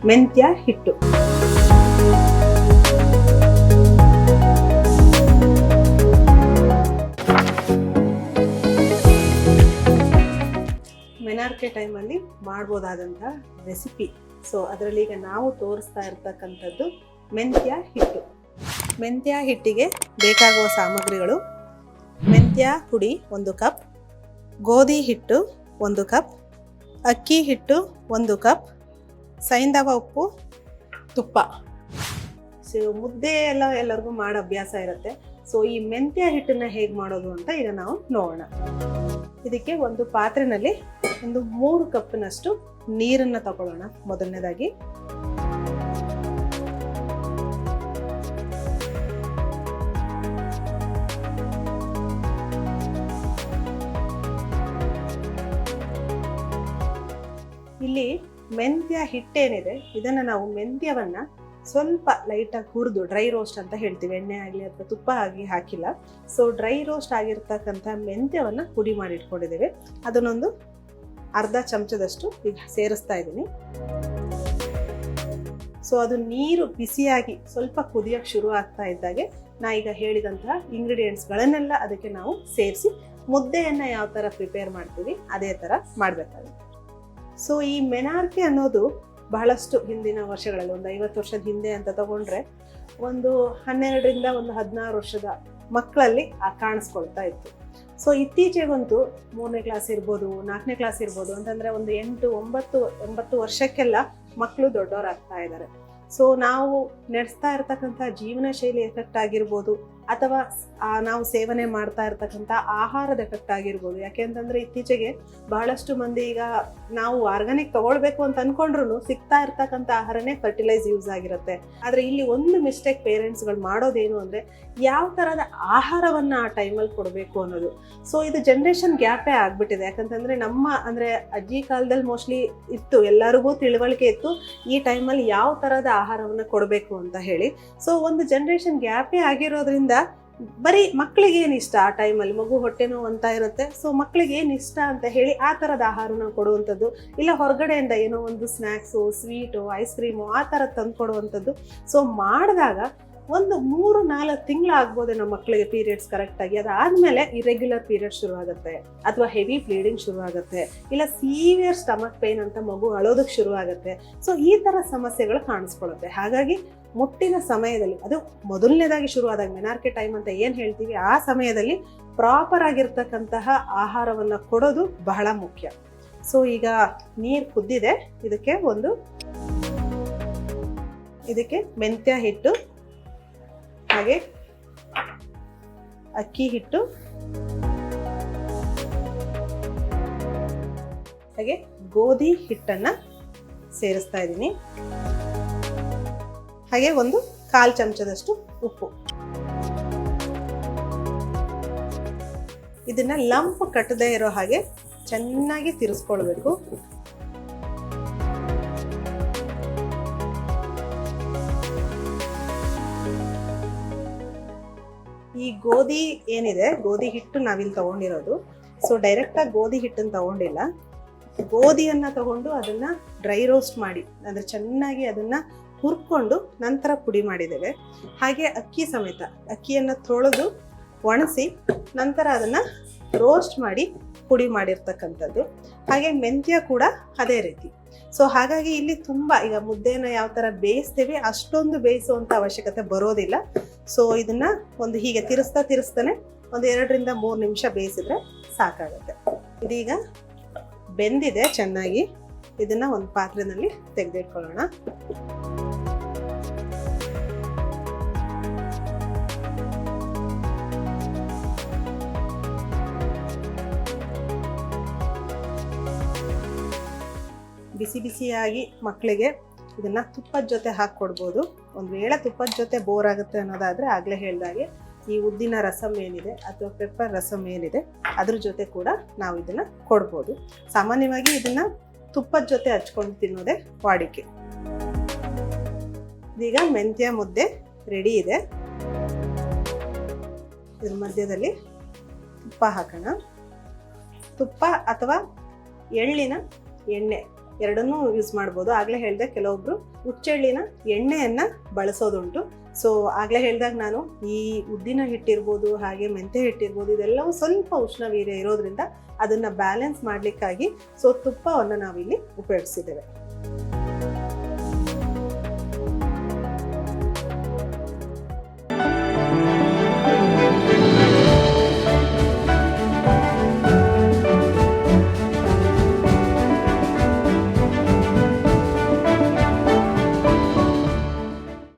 ಮೆಂತ್ಯ ಹಿಟ್ಟು. ಮೆನಾರ್ಕೆ ಟೈಮಲ್ಲಿ ಮಾಡ್ಬೋದಾದಂಥ ರೆಸಿಪಿ. ಸೊ ಅದರಲ್ಲಿ ಈಗ ನಾವು ತೋರಿಸ್ತಾ ಇರ್ತಕ್ಕಂಥದ್ದು ಮೆಂತ್ಯ ಹಿಟ್ಟು. ಮೆಂತ್ಯ ಹಿಟ್ಟಿಗೆ ಬೇಕಾಗುವ ಸಾಮಗ್ರಿಗಳು: ಮೆಂತ್ಯ ಪುಡಿ 1 ಕಪ್, ಗೋಧಿ ಹಿಟ್ಟು 1 ಕಪ್, ಅಕ್ಕಿ ಹಿಟ್ಟು 1 ಕಪ್, ಸೈಂಧವ ಉಪ್ಪು, ತುಪ್ಪ. ಸೊ ಮುದ್ದೆ ಎಲ್ಲರಿಗೂ ಮಾಡೋ ಅಭ್ಯಾಸ ಇರುತ್ತೆ. ಸೊ ಈ ಮೆಂತ್ಯ ಹಿಟ್ಟನ್ನ ಹೇಗೆ ಮಾಡೋದು ಅಂತ ಈಗ ನಾವು ನೋಡೋಣ. ಇದಕ್ಕೆ ಒಂದು ಪಾತ್ರೆಯಲ್ಲಿ 3 ಕಪ್ನಷ್ಟು ನೀರನ್ನು ತಗೊಳ್ಳೋಣ. ಮೊದಲನೇದಾಗಿ ಇಲ್ಲಿ ಮೆಂತ್ಯ ಹಿಟ್ಟೇನಿದೆ ಇದನ್ನು ನಾವು ಮೆಂತ್ಯವನ್ನ ಸ್ವಲ್ಪ ಲೈಟಾಗಿ ಹುರಿದು, ಡ್ರೈ ರೋಸ್ಟ್ ಅಂತ ಹೇಳ್ತೀವಿ, ಎಣ್ಣೆ ಆಗಲಿ ಅಥವಾ ತುಪ್ಪ ಆಗಿ ಹಾಕಿಲ್ಲ. ಸೊ ಡ್ರೈ ರೋಸ್ಟ್ ಆಗಿರ್ತಕ್ಕಂಥ ಮೆಂತ್ಯವನ್ನ ಪುಡಿ ಮಾಡಿ ಇಟ್ಕೊಂಡಿದ್ದೇವೆ. ಅದನ್ನೊಂದು ಅರ್ಧ ಚಮಚದಷ್ಟು ಈಗ ಸೇರಿಸ್ತಾ ಇದ್ದೀನಿ. ಸೊ ಅದು ನೀರು ಬಿಸಿಯಾಗಿ ಸ್ವಲ್ಪ ಕುದಿಯೋಕ್ಕೆ ಶುರು ಆಗ್ತಾ ಇದ್ದಾಗೆ ನಾ ಈಗ ಹೇಳಿದಂತಹ ಇಂಗ್ರೀಡಿಯೆಂಟ್ಸ್ಗಳನ್ನೆಲ್ಲ ಅದಕ್ಕೆ ನಾವು ಸೇರಿಸಿ ಮುದ್ದೆಯನ್ನು ಯಾವ ಥರ ಪ್ರಿಪೇರ್ ಮಾಡ್ತೀವಿ ಅದೇ ಥರ ಮಾಡಬೇಕಾಗುತ್ತೆ. ಸೊ ಈ ಮೆನಾರ್ಕೆ ಅನ್ನೋದು ಬಹಳಷ್ಟು ಹಿಂದಿನ ವರ್ಷಗಳಲ್ಲಿ, ಒಂದು 50 ವರ್ಷದ ಹಿಂದೆ ಅಂತ ತಗೊಂಡ್ರೆ, ಒಂದು 12ರಿಂದ 16 ವರ್ಷದ ಮಕ್ಕಳಲ್ಲಿ ಕಾಣಿಸ್ಕೊಳ್ತಾ ಇತ್ತು. ಸೊ ಇತ್ತೀಚೆಗಂತೂ 3ನೇ ಕ್ಲಾಸ್ ಇರ್ಬೋದು, 4ನೇ ಕ್ಲಾಸ್ ಇರ್ಬೋದು ಅಂತಂದರೆ ಒಂದು 8-9 ವರ್ಷಕ್ಕೆಲ್ಲ ಮಕ್ಕಳು ದೊಡ್ಡವರಾಗ್ತಾ ಇದ್ದಾರೆ. ಸೊ ನಾವು ನಡೆಸ್ತಾ ಇರ್ತಕ್ಕಂಥ ಜೀವನ ಶೈಲಿ ಎಫೆಕ್ಟ್ ಆಗಿರ್ಬೋದು, ಅಥವಾ ನಾವು ಸೇವನೆ ಮಾಡ್ತಾ ಇರ್ತಕ್ಕಂಥ ಆಹಾರದ ಎಫೆಕ್ಟ್ ಆಗಿರ್ಬೋದು. ಯಾಕೆಂತಂದರೆ ಇತ್ತೀಚೆಗೆ ಬಹಳಷ್ಟು ಮಂದಿ ಈಗ ನಾವು ಆರ್ಗಾನಿಕ್ ತಗೊಳ್ಬೇಕು ಅಂತ ಅಂದ್ಕೊಂಡ್ರು ಸಿಗ್ತಾ ಇರ್ತಕ್ಕಂಥ ಆಹಾರನೇ ಫರ್ಟಿಲೈಸ್ ಯೂಸ್ ಆಗಿರುತ್ತೆ. ಆದರೆ ಇಲ್ಲಿ ಒಂದು ಮಿಸ್ಟೇಕ್ ಪೇರೆಂಟ್ಸ್ಗಳು ಮಾಡೋದೇನು ಅಂದರೆ ಯಾವ ಥರದ ಆಹಾರವನ್ನು ಆ ಟೈಮಲ್ಲಿ ಕೊಡಬೇಕು ಅನ್ನೋದು. ಸೊ ಇದು ಜನ್ರೇಷನ್ ಗ್ಯಾಪೇ ಆಗಿಬಿಟ್ಟಿದೆ. ಯಾಕಂತಂದರೆ ಅಂದರೆ ಅಜ್ಜಿ ಕಾಲದಲ್ಲಿ ಮೋಸ್ಟ್ಲಿ ಇತ್ತು, ಎಲ್ಲರಿಗೂ ತಿಳುವಳಿಕೆ ಇತ್ತು ಈ ಟೈಮಲ್ಲಿ ಯಾವ ಥರದ ಆಹಾರವನ್ನು ಕೊಡಬೇಕು ಅಂತ ಹೇಳಿ. ಸೊ ಒಂದು ಜನ್ರೇಷನ್ ಗ್ಯಾಪೇ ಆಗಿರೋದ್ರಿಂದ ಬರೀ ಮಕ್ಕಳಿಗೆ ಏನು ಇಷ್ಟ ಆ ಟೈಮಲ್ಲಿ, ಮಗು ಹೊಟ್ಟೆ ನೋವು ಅಂತ ಇರುತ್ತೆ. ಸೊ ಮಕ್ಕಳಿಗೆ ಏನು ಇಷ್ಟ ಅಂತ ಹೇಳಿ ಆ ಥರದ ಆಹಾರನ ಕೊಡುವಂಥದ್ದು, ಇಲ್ಲ ಹೊರಗಡೆಯಿಂದ ಏನೋ ಒಂದು ಸ್ನ್ಯಾಕ್ಸು, ಸ್ವೀಟು, ಐಸ್ ಕ್ರೀಮು ಆ ಥರ ತಂದು ಕೊಡುವಂಥದ್ದು. ಸೊ ಮಾಡಿದಾಗ ಒಂದು 3-4 ತಿಂಗಳು ಆಗ್ಬೋದು ನಮ್ಮ ಮಕ್ಕಳಿಗೆ ಪೀರಿಯಡ್ಸ್ ಕರೆಕ್ಟಾಗಿ. ಅದಾದಮೇಲೆ ಇರೆಗ್ಯುಲರ್ ಪೀರಿಯಡ್ ಶುರು ಆಗುತ್ತೆ, ಅಥವಾ ಹೆವಿ ಬ್ಲೀಡಿಂಗ್ ಶುರು ಆಗುತ್ತೆ, ಇಲ್ಲ ಸೀವಿಯರ್ ಸ್ಟಮಕ್ ಪೇನ್ ಅಂತ ಮಗು ಅಳೋದಕ್ಕೆ ಶುರು ಆಗುತ್ತೆ. ಸೊ ಈ ಥರ ಸಮಸ್ಯೆಗಳು ಕಾಣಿಸ್ಕೊಳ್ಳುತ್ತೆ. ಹಾಗಾಗಿ ಮುಟ್ಟಿನ ಸಮಯದಲ್ಲಿ, ಅದು ಮೊದಲನೇದಾಗಿ ಶುರುವಾದಾಗ ಮೆನಾರ್ಕೆ ಟೈಮ್ ಅಂತ ಏನು ಹೇಳ್ತೀವಿ, ಆ ಸಮಯದಲ್ಲಿ ಪ್ರಾಪರ್ ಆಗಿರ್ತಕ್ಕಂತಹ ಆಹಾರವನ್ನು ಕೊಡೋದು ಬಹಳ ಮುಖ್ಯ. ಸೊ ಈಗ ನೀರು ಕುದ್ದಿದೆ, ಇದಕ್ಕೆ ಮೆಂತ್ಯ ಹಿಟ್ಟು, ಹಾಗೆ ಅಕ್ಕಿ ಹಿಟ್ಟು, ಹಾಗೆ ಗೋಧಿ ಹಿಟ್ಟನ್ನು ಸೇರಿಸ್ತಾ ಇದ್ದೀನಿ. ಹಾಗೆ 1/4 ಚಮಚದಷ್ಟು ಉಪ್ಪು. ಇದನ್ನ ಲಂಪ್ ಕಟ್ಟದೇ ಇರೋ ಹಾಗೆ ಚೆನ್ನಾಗಿ ತಿರ್ಸ್ಕೊಳ್ಬೇಕು. ಈ ಗೋಧಿ ಏನಿದೆ, ಗೋಧಿ ಹಿಟ್ಟು ನಾವಿಲ್ಲಿ ತಗೊಂಡಿರೋದು. ಸೊ ಡೈರೆಕ್ಟಾಗಿ ಗೋಧಿ ಹಿಟ್ಟನ್ನು ತಗೊಂಡಿಲ್ಲ, ಗೋಧಿಯನ್ನು ತಗೊಂಡು ಅದನ್ನು ಡ್ರೈ ರೋಸ್ಟ್ ಮಾಡಿ, ಅಂದರೆ ಚೆನ್ನಾಗಿ ಅದನ್ನು ಹುರ್ಕೊಂಡು ನಂತರ ಪುಡಿ ಮಾಡಿದ್ದೇವೆ. ಹಾಗೆ ಅಕ್ಕಿ ಸಮೇತ ಅಕ್ಕಿಯನ್ನು ತೊಳೆದು ಒಣಸಿ ನಂತರ ಅದನ್ನು ರೋಸ್ಟ್ ಮಾಡಿ ಪುಡಿ ಮಾಡಿರ್ತಕ್ಕಂಥದ್ದು. ಹಾಗೆ ಮೆಂತ್ಯ ಕೂಡ ಅದೇ ರೀತಿ. ಸೊ ಹಾಗಾಗಿ ಇಲ್ಲಿ ತುಂಬ, ಈಗ ಮುದ್ದೆನ ಯಾವ ಥರ ಬೇಯಿಸ್ತೇವೆ ಅಷ್ಟೊಂದು ಬೇಯಿಸುವಂಥ ಅವಶ್ಯಕತೆ ಬರೋದಿಲ್ಲ. ಸೊ ಇದನ್ನು ಹೀಗೆ ತಿರ್ಸ್ತಾನೆ 2-3 ನಿಮಿಷ ಬೇಯಿಸಿದ್ರೆ ಸಾಕಾಗುತ್ತೆ. ಇದೀಗ ಬೆಂದಿದೆ ಚೆನ್ನಾಗಿ. ಇದನ್ನು ಒಂದು ಪಾತ್ರೆಯಲ್ಲಿ ತೆಗೆದಿಟ್ಕೊಳ್ಳೋಣ. ಬಿಸಿ ಬಿಸಿಯಾಗಿ ಮಕ್ಕಳಿಗೆ ಇದನ್ನು ತುಪ್ಪದ ಜೊತೆ ಹಾಕ್ಕೊಡ್ಬೋದು. ಒಂದು ವೇಳೆ ತುಪ್ಪದ ಜೊತೆ ಬೋರ್ ಆಗುತ್ತೆ ಅನ್ನೋದಾದರೆ ಆಗಲೇ ಹೇಳಿದಾಗೆ ಈ ಉದ್ದಿನ ರಸಮ್ ಏನಿದೆ ಅಥವಾ ಪೆಪ್ಪರ್ ರಸಮ್ ಏನಿದೆ ಅದ್ರ ಜೊತೆ ಕೂಡ ನಾವು ಇದನ್ನು ಕೊಡ್ಬೋದು. ಸಾಮಾನ್ಯವಾಗಿ ಇದನ್ನು ತುಪ್ಪದ ಜೊತೆ ಹಚ್ಕೊಂಡು ತಿನ್ನೋದೇ ವಾಡಿಕೆ. ಇದೀಗ ಮೆಂತ್ಯ ಮುದ್ದೆ ರೆಡಿ ಇದೆ. ಇದ್ರ ಮಧ್ಯದಲ್ಲಿ ತುಪ್ಪ ಹಾಕೋಣ. ತುಪ್ಪ ಅಥವಾ ಎಳ್ಳಿನ ಎಣ್ಣೆ ಎರಡನ್ನೂ ಯೂಸ್ ಮಾಡ್ಬೋದು. ಆಗಲೇ ಹೇಳಿದೆ ಕೆಲವೊಬ್ರು ಹುಚ್ಚೆಳ್ಳಿನ ಎಣ್ಣೆಯನ್ನು ಬಳಸೋದುಂಟು. ಸೊ ಆಗಲೇ ಹೇಳಿದಾಗ ನಾನು ಈ ಉದ್ದಿನ ಹಿಟ್ಟಿರ್ಬೋದು, ಹಾಗೆ ಮೆಂತ್ಯ ಹಿಟ್ಟಿರ್ಬೋದು, ಇದೆಲ್ಲವೂ ಸ್ವಲ್ಪ ಉಷ್ಣವೀರ್ಯ ಇರೋದ್ರಿಂದ ಅದನ್ನು ಬ್ಯಾಲೆನ್ಸ್ ಮಾಡಲಿಕ್ಕಾಗಿ ಸೊ ತುಪ್ಪವನ್ನು ನಾವಿಲ್ಲಿ ಉಪಯೋಗಿಸಿದ್ದೇವೆ.